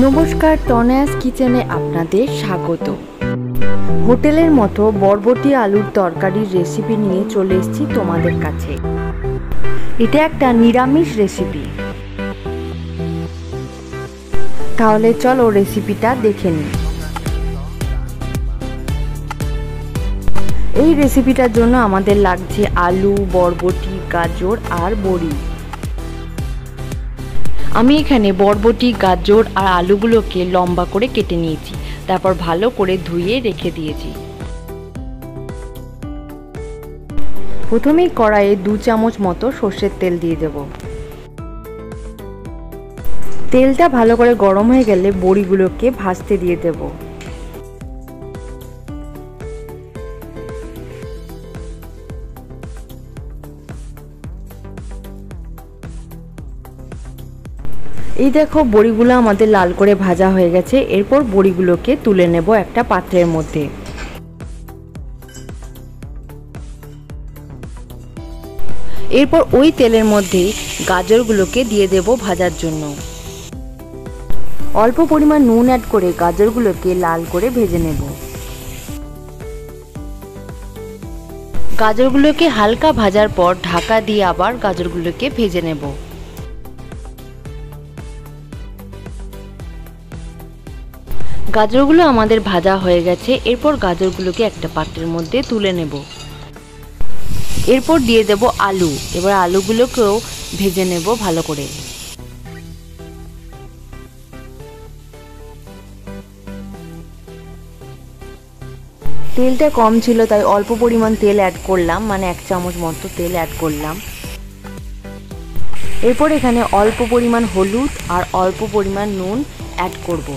নমস্কার, তনয়াস কিচেনে আপনাদের স্বাগত। হোটেলের মতো বরবটি আলুর তরকারির রেসিপি নিয়ে চলে এসেছি তোমাদের কাছে। এটা একটা নিরামিষ রেসিপি। তাহলে চলো রেসিপিটা দেখে নিই। এই রেসিপিটার জন্য আমাদের লাগছে আলু, বরবটি, গাজর আর বড়ি। আমি এখানে বরবটি, গাজর আর আলুগুলোকে লম্বা করে কেটে নিয়েছি, তারপর ভালো করে ধুয়ে রেখে দিয়েছি। প্রথমেই কড়াইয়ে 2 চামচ মতো সর্ষের তেল দিয়ে দেব। তেলটা ভালো করে গরম হয়ে গেলে বড়িগুলোকে ভাজতে দিয়ে দেব। এই দেখো, বড়িগুলো আমাদের লাল করে ভাজা হয়ে গেছে। এরপর বড়িগুলোকে তুলে নেব একটা পাত্রের মধ্যে। এরপর ওই তেলের মধ্যে গাজরগুলোকে দিয়ে দেব ভাজার জন্য। অল্প পরিমাণ নুন অ্যাড করে গাজরগুলোকে লাল করে ভেজে নেব। গাজরগুলোকে হালকা ভাজার পর ঢাকা দিয়ে আবার গাজরগুলোকে ভেজে নেব। গাজরগুলো আমাদের ভাজা হয়ে গেছে। এরপর গাজরগুলোকে একটা পাত্রের মধ্যে তুলে নেব। এরপর দিয়ে দেব আলু। এবার আলুগুলোকেও ভেজে নেব ভালো করে। তেলটা কম ছিল তাই অল্প পরিমাণ তেল অ্যাড করলাম, মানে 1 চামচ মতো তেল অ্যাড করলাম। এরপর এখানে অল্প পরিমাণ হলুদ আর অল্প পরিমাণ নুন অ্যাড করব।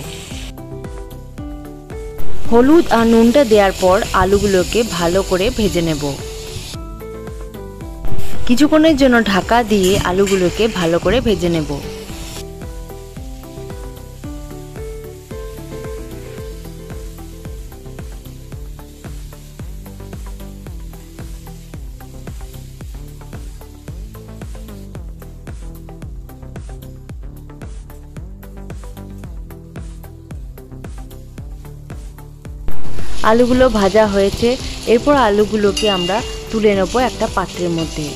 হলুদ আর নুনটা দেওয়ার পর আলুগুলোকে ভালো করে ভেজে নেব। কিছুক্ষণের জন্য ঢাকা দিয়ে আলুগুলোকে ভালো করে ভেজে নেব। আলুগুলো ভাজা হয়েছে। এরপর আলুগুলোকে আমরা তুলে নেব একটা পাত্রের মধ্যে।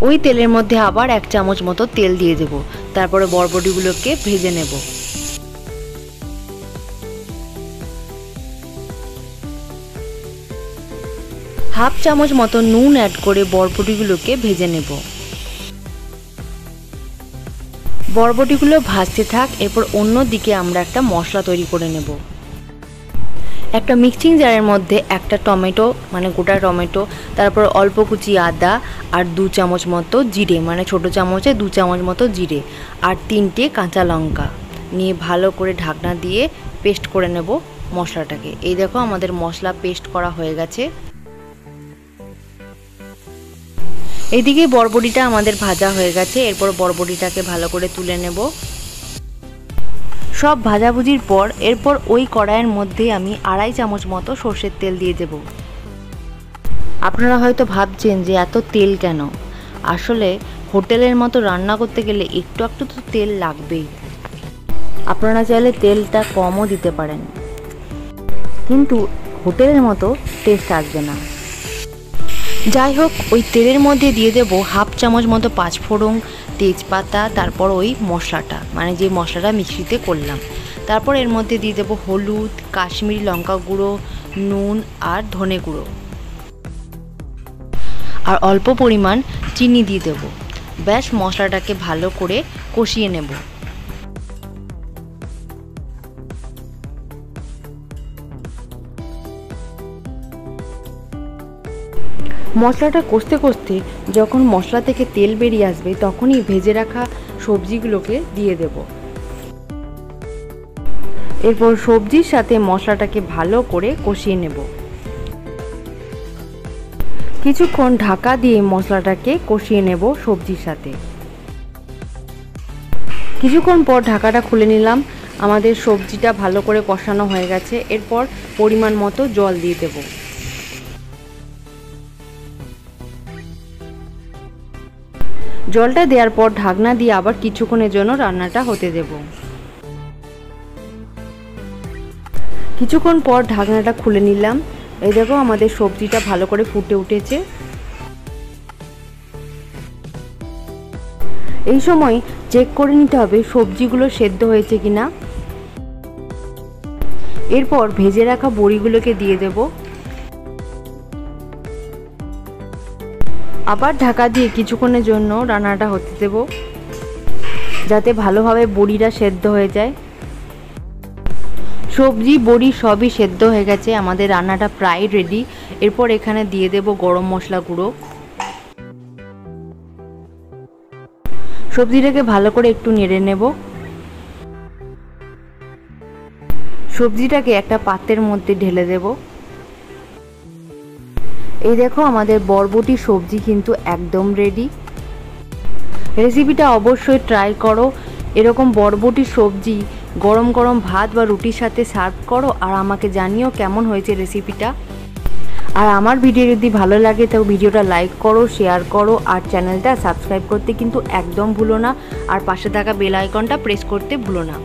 ওই তেলের মধ্যে আবার 1 চামচ মতো তেল দিয়ে দেব। তারপরে বরবটিগুলোকে ভেজে নেব। হাফ চামচ মতো নুন অ্যাড করে বরবটিগুলোকে ভেজে নেব। বরবটিগুলো ভাজতে থাক। এরপর অন্য দিকে আমরা একটা মশলা তৈরি করে নেব। একটা মিক্সিং জারের মধ্যে একটা টমেটো, মানে গোটা টমেটো, তারপর অল্প কুচি আদা আর 2 চামচ মতো জিরে, মানে ছোট চামচে 2 চামচ মতো জিরে, আর 3টে কাঁচা লঙ্কা নিয়ে ভালো করে ঢাকনা দিয়ে পেস্ট করে নেব মশলাটাকে। এই দেখো, আমাদের মশলা পেস্ট করা হয়ে গেছে। এইদিকে বরবটিটা আমাদের ভাজা হয়ে গেছে। এরপর বরবটিটাকে ভালো করে তুলে নেব। সব ভাজাভুজির পর এরপর ওই কড়াইয়ের মধ্যে আমি 2.5 চামচ মতো সর্ষের তেল দিয়ে দেব। আপনারা হয়তো ভাবছেন যে এত তেল কেন? আসলে হোটেলের মতো রান্না করতে গেলে একটু একটু তো তেল লাগবেই। আপনারা চাইলে তেলটা কমও দিতে পারেন, কিন্তু হোটেলের মতো টেস্ট আসবে না। যাই হোক, ওই তেলের মধ্যে দিয়ে দেব হাফ চামচ মতো 5 ফোড়ন, তেজপাতা, তারপর ওই মশলাটা, মানে যে মশলাটা মিক্সিতে করলাম। তারপর এর মধ্যে দিয়ে দেব হলুদ, কাশ্মীরি লঙ্কা গুঁড়ো, নুন আর ধনে গুঁড়ো, আর অল্প পরিমাণ চিনি দিয়ে দেব। ব্যাস, মশলাটাকে ভালো করে কষিয়ে নেব। মশলাটা কষতে কষতে যখন মশলা থেকে তেল বেরিয়ে আসবে তখনই ভেজে রাখা সবজিগুলোকে দিয়ে দেব। এরপর সবজির সাথে মশলাটাকে ভালো করে কষিয়ে নেব। কিছুক্ষণ ঢাকা দিয়ে মশলাটাকে কষিয়ে নেব সবজির সাথে। কিছুক্ষণ পর ঢাকাটা খুলে নিলাম। আমাদের সবজিটা ভালো করে কষানো হয়ে গেছে। এরপর পরিমাণ মতো জল দিয়ে দেব। জলটা দেওয়ার পর ঢাকনা দিয়ে আবার কিছুক্ষণের জন্য রান্নাটা হতে দেব। কিছুক্ষণ পর ঢাকনাটা খুলে নিলাম। এই দেখো আমাদের সবজিটা ভালো করে ফুটে উঠেছে। এই সময় চেক করে নিতে হবে সবজিগুলো সেদ্ধ হয়েছে কিনা। এরপর ভেজে রাখা বড়িগুলোকে দিয়ে দেব। আবার ঢাকা দিয়ে কিছুক্ষণের জন্য রান্নাটা হতে দেব, যাতে ভালোভাবে বড়িটা সেদ্ধ হয়ে যায়। সবজি বড়ি সবই সেদ্ধ হয়ে গেছে, আমাদের রান্নাটা প্রায় রেডি। এরপর এখানে দিয়ে দেব গরম মশলা গুঁড়ো। সবজিটাকে ভালো করে একটু নেড়ে নেব। সবজিটাকে একটা পাত্রের মধ্যে ঢেলে দেব। এই দেখো আমাদের বরবটি সবজি কিন্তু একদম রেডি। রেসিপিটা অবশ্যই ট্রাই করো। এরকম বরবটি সবজি গরম গরম ভাত বা রুটির সাথে সার্ভ করো, আর আমাকে জানিও কেমন হয়েছে রেসিপিটা। আর আমার ভিডিও যদি ভালো লাগে তো ভিডিওটা লাইক করো, শেয়ার করো, আর চ্যানেলটা সাবস্ক্রাইব করতে কিন্তু একদম ভুলো না, আর পাশে থাকা বেল আইকনটা প্রেস করতে ভুলো না।